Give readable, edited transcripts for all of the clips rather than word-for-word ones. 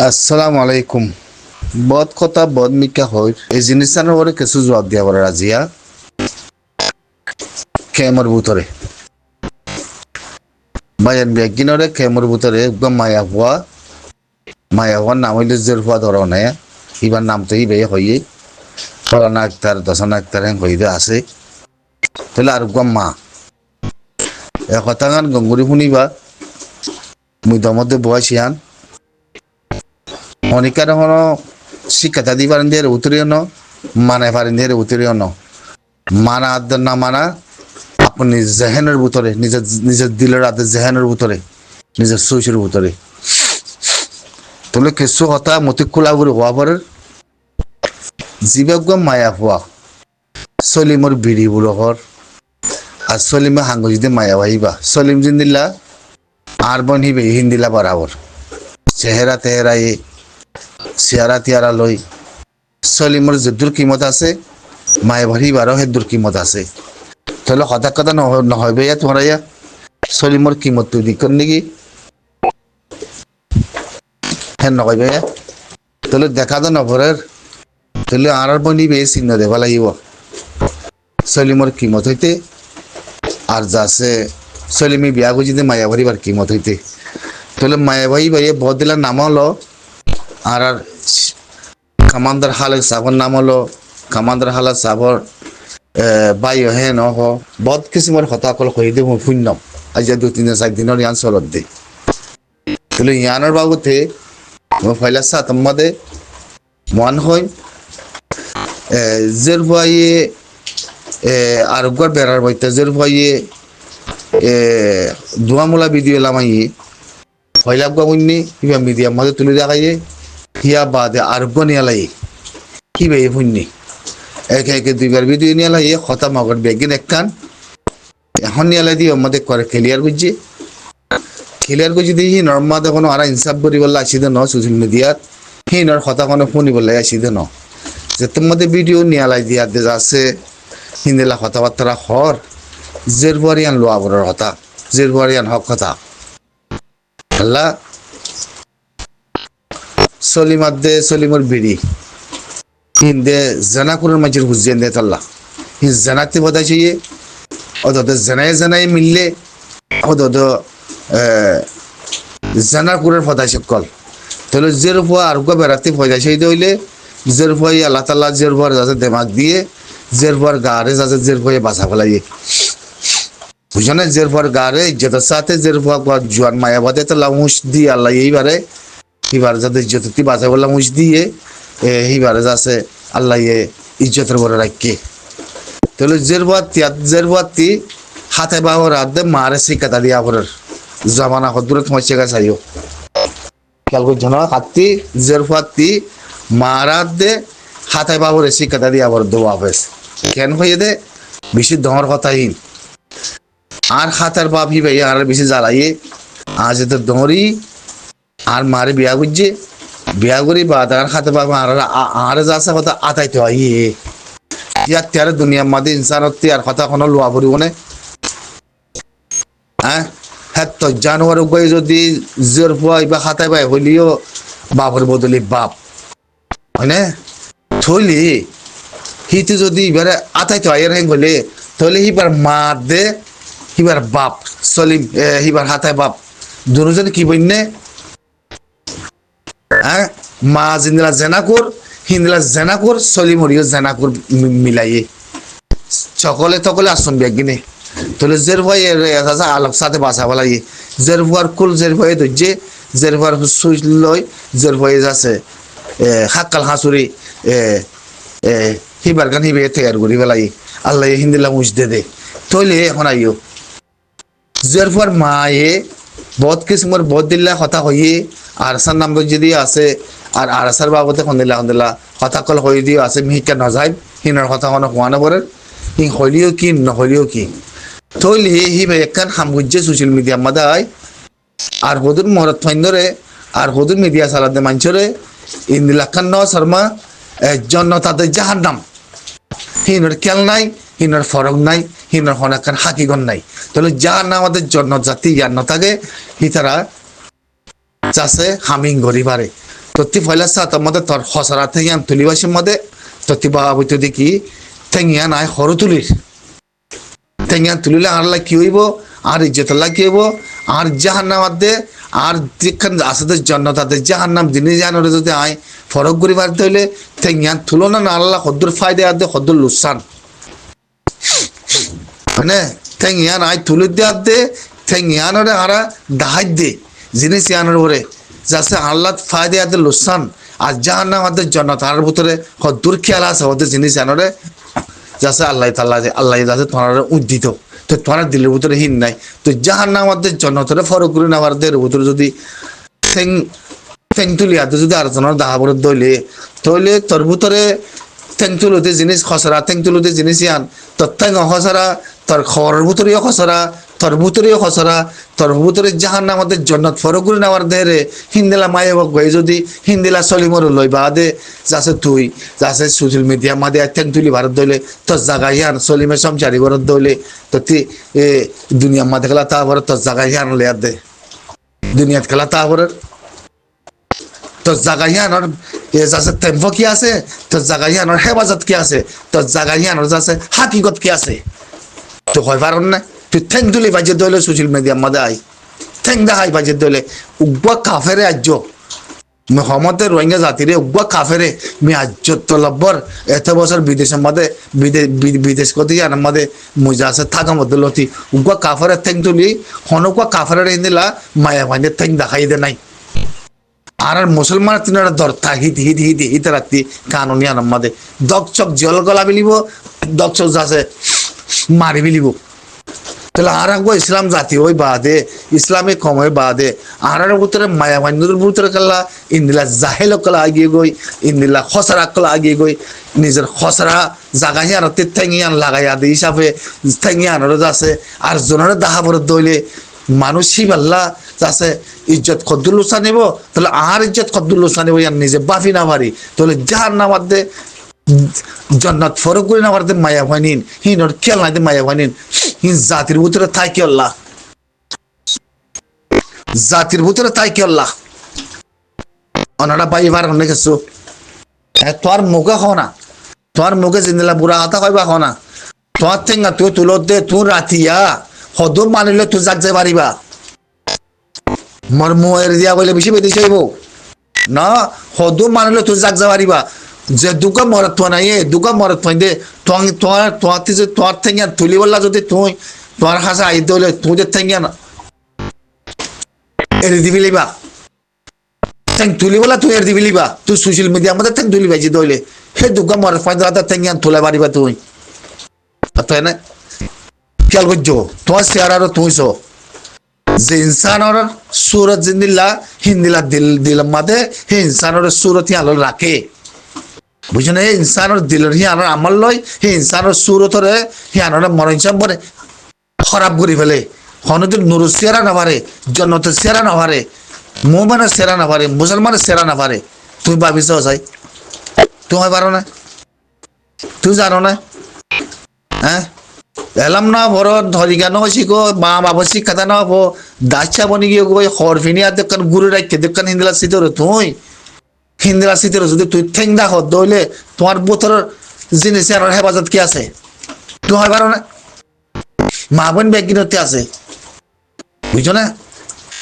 আসসালামু আলাইকুম। বদ কথা বদ মিকা হয় এই জিনিসটার উপরে কিছু জবাব দিয়া বলে রাজিয়া খেমর ভিতরে বায়ান বেগিনরে খেমর ভিতরে একদম মায়া হওয়ার নাম হইলে জের হওয়া ধরনে ইবার নাম তো ইবে হইয়ে ফলানা আক্তার দশনা আক্তার হেন হইতে আছে তাহলে আর একদম মা এ কথা গান গঙ্গুরি শুনিবা মুই দমতে বয়সিয়ান অনিকার হন শিক্ষাটা দি পারেন দিয়ে উতরিও ন মানে পারেন দিয়ে উতরিও ন মানা আদার না মানা আপনি জেহেনের ভিতরে নিজের নিজের দিলের আদের জেহেনের ভিতরে নিজের চৈশের ভিতরে তাহলে কিছু কথা মতি খোলা করে হওয়া পরে জীবাগ মায়া হওয়া সলিমর বিড়ি বুড়ো হর আর সলিমে হাঙ্গ যদি মায়া ভাইবা সলিম জিন্দিল্লা আর বন হিবে হিন্দিলা বরাবর চেহারা তেহেরা চেহারা তিয়ারা লই সলিমর যে দূর কিমত আছে মায়া ভারিবারও হে দূর কিমত আছে তাহলে হঠাৎ কথা নহয় ভাইয়া তোমরা ইয়া সলিমর কিমত তুই দিকর নাকি হ্যাঁ নয় ভাইয়া তাহলে দেখা তো নভরের তাহলে আর বনি বে চিহ্ন দেবা লাগিব সলিমর কিমত হইতে আর যাচ্ছে সলিমি বিয়া গুজিতে মায়া ভারিবার কিমত হইতে তাহলে মায়া ভাই ভাইয়া বদিলার নাম হলো আর কামান্দার হালেক সাবর নাম হলো কামান্দার হালেক সাবর বাই হে নহ বহুত কিসিমর কথা কল কই দে শূন্য আজ 2-3-4 দিনের ইয়ান চলত দে তাহলে ইয়ানোর বাবুতে ফয়লা সা তোমাদে মন হয় জের ভাইয়ে আরোগ্যর বেড়ার বইতে জের ভাইয়ে দুয়ামূলা ভিডিও লামাই ফয়লা গাবুন্নি কিবা মিডিয়ার মধ্যে তুলে দেখাইয়ে হিয়া বাদে আরোগ্য নিয়ে লাই কি বে শুননি একে একে দুইবার ভিডিও নিয়ে লাই খতা মগর বেগিন একখান এখন নিয়ে লাই দিয়ে আমাদের করে ক্লিয়ার করছি দিয়ে নর্মাদে কোনো আর ইনসাফ করি বললে আসি দে ন সোশ্যাল মিডিয়াত নর কথা কোনো শুনি বললে আসি দে ন যে তোমাদের ভিডিও নিয়ে লাই দিয়া দে আছে হিন্দিলা কথাবার্তা হর জেরবারিয়ান লোয়া বড় কথা জেরবারিয়ান হক কথা আল্লাহ সলিমাদে সলিমর বিড়ি হিন্দে জানাকুরের মাঝের হুজিয়েন দে তাল্লা হিন জানাতে বদাইছে অদদ জানাই মিললে অদদ জানাকুরের ফদাইছে কল তাহলে জের ফুয়া আর বেড়াতে ফদাইছে হইলে জের ফুয়াই আল্লাহ তাল্লাহ জের ফুয়ার যাতে দেমাগ দিয়ে জের ফুয়ার গাড়ে যাতে জের ফুয়ে বাঁচা ফেলাইয়ে বুঝনে জের ফুয়ার গাড়ে ইজ্জতের সাথে জের ফুয়া জোয়ান মায়াবাদে তাল্লাহ হুঁশ দিয়ে আল্লাহ এইবারে এবার যাদের ইজ্জতটি বাঁচা বললাম হুঁশ দিয়ে এইবারে যাচ্ছে আল্লাহ ইজ্জতের বড় রাখকে তাহলে জেরবাতি হাতে বাবর হাতে মারে শিকাতা দিয়া পরের জামানা হদূরে তোমার চেকা চাইও খেয়াল করছো না হাতি জেরবাতি মারা দে হাতে বাবরে শিকাতা দিয়া পর দোয়া বেশ কেন হয়ে দে বেশি দমর কথাহীন আর হাতের বাপ হি ভাই আর বেশি জ্বালাইয়ে আজ তো দমরি আর মারে বিয়া করি বাদ আর খাতে পাবো আর যাচ্ছে কথা আতাইতে হয় ইয়ার তেয়ারে দুনিয়ার মাঝে ইনসানত্তি আর কথা কোনো লোয়া পড়িব না হ্যাঁ তো জানোয়ার গই যদি জোর পাই বা খাতায় পাই হইলেও বাপের বদলি বাপ হয় না থইলি হিতে যদি এবারে আতাইতে হয় হ্যাং হলে তাহলে হিবার মা দে হিবার বাপ সলিম হিবার হাতায় বাপ দুজনে কি বইনে মা জিন্দিলা জেনাকুর সলিমরিও জেনাকুর মিলাইয়ে সকলে তকলে আসন বেগিনে তাহলে জের ভয় আলোক সাথে বাঁচা বলাই জের ভুয়ার কুল জের ভয়ে ধরছে জের ভুয়ার সুইচ লই জের ভয়ে যাচ্ছে হাক্কাল হাঁচুরি হিবার গান হিবে তৈয়ার করি বেলাই আল্লাহ হিন্দিলা মুছ দে তৈলে এখন আইও জের ভুয়ার মায়ে বহুত কিসমর বহুত দিল্লা কথা হইয়ে আরসার নাম যদি আছে আর আরসার বাবতে সন্দিলা কথা কল হয়ে দিও আছে মিহিকা নজাই হিনৰ কথা কোনো হোৱা নপৰে হি হলিও কি নহলিও কি থইলি হি একখান সামগুজ্জে সোশ্যাল মিডিয়া মাদায় আর হদুর মরত ফাইন্দরে আর হদুর মিডিয়া চালাতে মানছরে ইন্দিলাখান ন শর্মা জন্নতাদের জাহার নাম হিনর খেয়াল নাই হিনর ফরক নাই হিনর হনাখান হাকিগন নাই তাহলে যার নাম আমাদের জন্নত জাতি জ্ঞান নথাকে হি তারা চাষে হামিং গড়ি পারে তত্তি ফয়লা সাতার মধ্যে তোর খসরা থেকে তুলিবাসের মধ্যে তত্তি বাবা তো দেখি ঠেঙ্গিয়া নাই হরু তুলির ঠেঙ্গিয়া তুলিলে আর কি হইব আর ইজ্জতল্লাহ কি হইব আর জাহান্নাম মধ্যে আর যেখান আসতে জন্নতাতে জাহান্নাম দিনে জানোরে যদি আয় ফরক করি বাড়তে হইলে ঠেঙ্গিয়া তুলনা না আল্লাহ হদ্দুর ফায়দে আর দে হদ্দুর লুসান মানে ঠেঙ্গিয়া নাই তুলে দেওয়ার দে ঠেঙ্গিয়ানোরে আরা দাহাই দে জিনিস ইয়ানোর ওরে যাচ্ছে আল্লাহ ফায়দে আর দে লুসান আর জাহান্নাম আর দে জন্নত আর ভিতরে হদ্দুর খেয়াল আছে ওদের জিনিস জানোরে যাচ্ছে আল্লাহ তাল্লাহ আল্লাহ যাচ্ছে তোমার উদ্দিত তো তোমার দিলের ভিতরে হিন নাই তো জাহান্নাম আর দে জন্নতরে ফরক করে নেওয়ার দের ভিতরে যদি ঠেং ঠেং তুলি আর যদি আলোচনার দাহাবর দইলে তইলে তোর ভিতরে ঠেং তুলতে জিনিস খসরা ঠেং তুলতে জিনিস ইয়ান তোর ঠেং খসরা তোর খবরের ভিতরেও খসরা তোর ভিতরেও খসরা তোর ভিতরে জাহান্নাম আমাদের জন্নত ফরক করে নেওয়ার দেরে হিন্দিলা মায়ে গই যদি হিন্দিলা সলিমর লই বাদে যাচ্ছে তুই যাচ্ছে সোশ্যাল মিডিয়া মাদে ঠেং তুলি ভারত দইলে তোর জায়গা ইয়ান সলিমের সমচারি ভারত দইলে তো তুই দুনিয়া মাদে খেলা তা ভারত তোর জায়গা ইয়ান লেয়ার দে দুনিয়াত খেলা তা ভারত তোর জায়গা ইয়ানোর যাচ্ছে টেম্প কি আছে তোর জায়গা ইয়ানোর হেফাজত কি আছে তোর জায়গা ইয়ানোর যাচ্ছে হাকিকত কি আছে তো হয় পারন না তুই ঠেং তুলি বাজে দইলে সোশ্যাল মিডিয়ার মধ্যে আই ঠেং দেখাই বাজে দইলে উগ্র কাফেরে আজ্য মোহাম্মদের রোহিঙ্গা জাতিরে উগ্র কাফেরে মি আজ্য তলব্বর এত বছর বিদেশের মধ্যে বিদেশ কত জানার মধ্যে মুজা আছে থাকা মধ্যে লতি উগ্র কাফেরে ঠেং তুলি হনুকা কাফেরে দিলা মায়া ভাইনে ঠেং দেখাই দে নাই আর মুসলমান তিনারা দরতা হিত হিত হিত হিত রাখতি কানুনি আনম্মাদে দকচক জল গলা বিলিব দকচক যাচ্ছে মারি বিলিব তাহলে আর আগো ইসলাম জাতি ওই বাদে ইসলামে কমে বাদে আর ভিতরে মায়া বান্ধুর ভিতরে কাল্লা ইন্দিলা জাহেল কলা আগিয়ে গই ইন্দিলা খসরা কলা আগিয়ে গই নিজের খসরা জাগাই আনতে ঠেঙিয়ান লাগাই আদি হিসাবে ঠেঙিয়ানোর যাচ্ছে আর জনের দাহাবর দইলে মানুষ শিবাল্লা যাচ্ছে ইজ্জত খদ্দুল্লুসা নেব তাহলে আর ইজ্জত খদ্দুল্লুসা নেব ইয়ার নিজে বাফি না পারি তাহলে যাহার নামার দে জন্নত ফরক করে নামার দে মায়া ভাইনিন হিনর খেয়াল নাই দে মায়া ভাইনিন হিন জাতির ভিতরে তাই কি আল্লাহ জাতির ভিতরে তাই কি আল্লাহ অনারা পাইবার অনেক কিছু তোর মুখে খাও না তোর মুখে জিন্দিলা বুড়া হাতা খাইবা খাও না তোর ঠেঙ্গা তুই তুলত দে তুই রাতিয়া সদৌ মানিলে তুই যাক যাই পারিবা মর্মের দিয়া বলে বেশি বেঁধে চাইব না সদৌ মানিলে তুই যাক যা পারিবা যে দুকা মরত থোয়া নাই দুকা মরত থই দে তোর ঠেঙ্গা তুলি বললা যদি তুই তোর কাছে আইতে হলে তুই যে ঠেঙ্গা না এড়ে দিবি লিবা ঠেং তুলি বলা তুই এড়ে দিবি লিবা তুই সোশ্যাল মিডিয়া মধ্যে ঠেং তুলি বাইজি দইলে সেই দুকা মরত ফাইন ঠেঙ্গা তুলে পারিবা তুই তাই না খেয়াল করছো তোমার চেহারা তুই যে ইনসানোর সুরত জিন্দিল্লা হিন্দিলা দিল মাদে হে ইনসানোর সুরত হিয়াল রাখে বুঝছো না ইনসানোর দিলের হিয়ানোর আমল লয় হে ইনসানোর সুরতরে হিয়ানোর মরণসাম বলে খারাপ করে ফেলে হনদের নুরুর সেরা না পারে জন্নতের সেরা না পারে মোমেনের সেরা না পারে মুসলমানের সেরা না পারে তুই ভাবিস চাই তুমি পারো না তুই জানো না হ্যাঁ এলাম না বড় ধরি কেন শিখো মা বাবা শিক্ষাতা না হবো দাচ্ছা বনি গিয়ে গই হরফিনি আর দোকান গুরু রাখছে দোকান হিন্দিলা শীতের তুই হিন্দিলা শীতের যদি তুই ঠেং দেখ দইলে তোমার বোতর জিনিস আর হেফাজত কি আছে তুই হয় পারো না মা বোন ব্যাগিনতে আছে বুঝছো না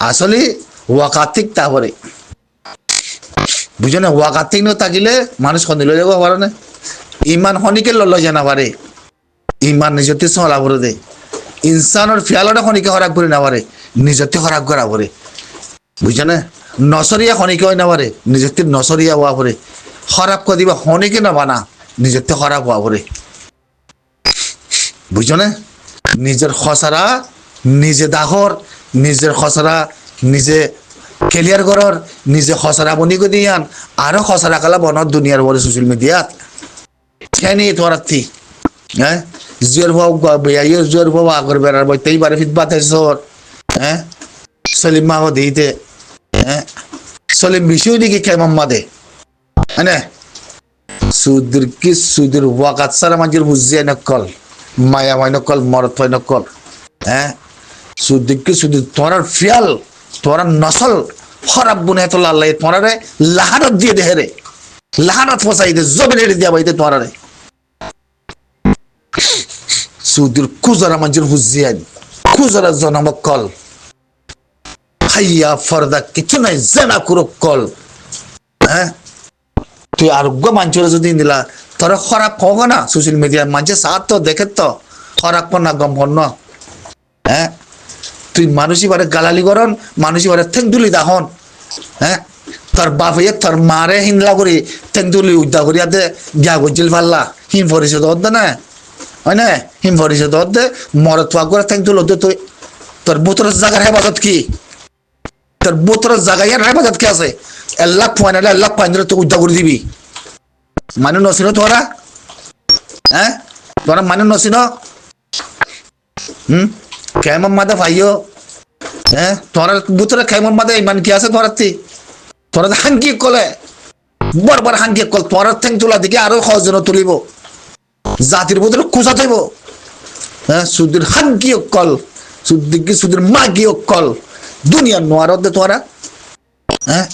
আসলে ওয়াকাতিক তারপরে বুঝছো না ওয়াকাতিক ন থাকিলে মানুষ খন্দিল যাব পারো না ইমান খনিকে লল জানা পারে ইমান নিজতে চলা পরে দে ইনসানোর ফিয়ালটা খনিকে হরাক করে না পারে নিজতে হরাক করা পরে বুঝছো না নসরিয়া খনিকে হয় না পারে নিজতে নসরিয়া হওয়া পরে খারাপ করে দিবা খনিকে না বানা নিজতে খারাপ হওয়া পরে বুঝছো না নিজের খসরা নিজে দাহর নিজের খসরা নিজে ক্লিয়ার করার নিজে খসরা বনি করে দিয়ান আরো খসরা কালা বনত দুনিয়ার বলে সোশ্যাল মিডিয়াত কেন তোরাতি হ্যাঁ জিয়র ভাও বেয়াইয়ের জিয়র ভাও আগর বেড়ার বইতেই পারে ফিটবাত সর হ্যাঁ সলিম মাহ দিতে হ্যাঁ সলিম বিষয় দিকে কে মাম্মাদে হ্যাঁ সুদীর কি সুদীর ওয়াকাত সারা মাঝের বুঝিয়ে নকল মায়া মাই নকল মরত হয় নকল হ্যাঁ সুদীর কি সুদীর তোরার ফিয়াল তোরার নসল হরাব বুনে এত লাল্লাই তোমার রে লাহানত দিয়ে দেহে রে লাহানত ফসাই দে জমিনে দিয়া বাইতে তোমার রে সুদূর কুজারা মঞ্জুর হুজিয়ান কুজারা জনম কল হাইয়া ফরদা কিছু নাই জেনা কুরো কল হ্যাঁ তুই আরোগ্য মঞ্চুরে যদি দিলা তোরা খরাব হোক না সোশ্যাল মিডিয়া মানুষের সাথ তো দেখে তো খরাব না গম হন হ্যাঁ তুই মানুষই বারে গালালি করন মানুষই বারে ঠেংদুলি দাহন হ্যাঁ তোর বাপ তোর মারে হিনলা করি ঠেংদুলি উদ্দা করিয়া দে বিয়া গজিল ফাল্লা হিম পরিষদ দে না হয় না হিম পরিষদ দে মরত পাক করে ঠেংদুল দে তুই তোর বোতর জায়গার হেফাজত কি তোর বোতর জায়গায় হেফাজত কি আছে এল্লাহ পয়নালে এল্লাহ পয়নালে তুই উদ্দা করে দিবি মানুষ নছিন তোরা হ্যাঁ তোরা মানুষ নছিন কেমন মাদা ভাইও হ্যাঁ তোরা বুতরে কেমন মাদা ইমান কি আছে তোরা হাঙ্কি কলে বরবার হাঙ্কি কল তোরা ঠেং তোলা দিকে আরো সজন তুলিব জাতির বুতরে কুচা থাকব হ্যাঁ সুদীর হাঙ্কি কল সুদীর মাগি কল দুনিয়া নোয়ারত দে তোরা হ্যাঁ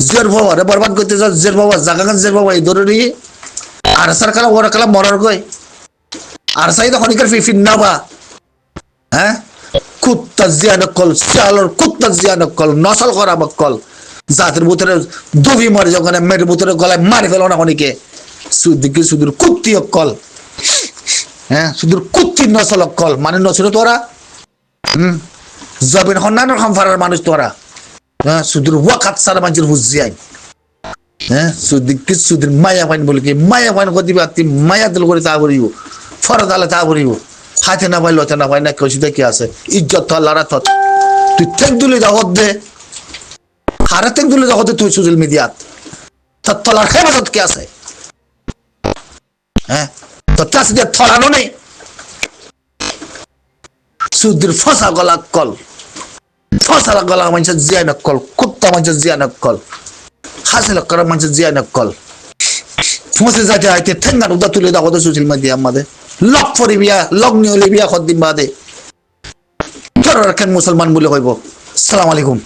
জের বাবা বরবাদ করতে যাও জের বাবা জাগা জের বাবা এই ধরে নিয়ে আর সার কালা ওরা কালা মরার গই আর সাই তো খনিকার ফিফিন নাবা হ্যাঁ কুত্তা জিয়ান কল চালর কুত্তা জিয়ান কল নসল করা কল জাতের ভিতরে দুবি মরে যখন মেয়ের ভিতরে গলায় মারি ফেলো না খনিকে সুদূর কুত্তি কল হ্যাঁ সুদূর কুত্তি নসল কল মানে নছিল তোরা জবিন হন্নানোর খামফারার মানুষ তোরা হ্যাঁ সুদূর ওয়াকাত সারা মানুষের হুজিয়াই হ্যাঁ সুদীর মায়া পাইন বলে কি মায়া পাইন করে দিবে তুই মায়া দিল করে তা করিব ফরদ আলে তা করিব হাতে না পাই লতে না পাই না কষিতে কি আছে ইজ্জত তো আল্লাহর হাতত তুই ঠেক দুলি জগৎ দে হারে ঠেক দুলি জগৎ তুই সোশ্যাল মিডিয়াত তোর তলার হেফাজত কি আছে হ্যাঁ তোর কাছে দিয়ে থলানো নেই সুদীর ফসা গলা কল ফসা গলা মানুষের জিয়া নকল কুত্তা মানুষের জিয়া নকল হাসিল করা মানুষের জিয়া নকল ফসে যাতে আইতে ঠেঙ্গার উদা তুলে দাও সোশ্যাল মিডিয়া আমাদের লক ফরি বিয়া লক নিয়ে বিয়া খদ্দিন বাদে তোর মুসলমান বলে কইব আসসালামু আলাইকুম।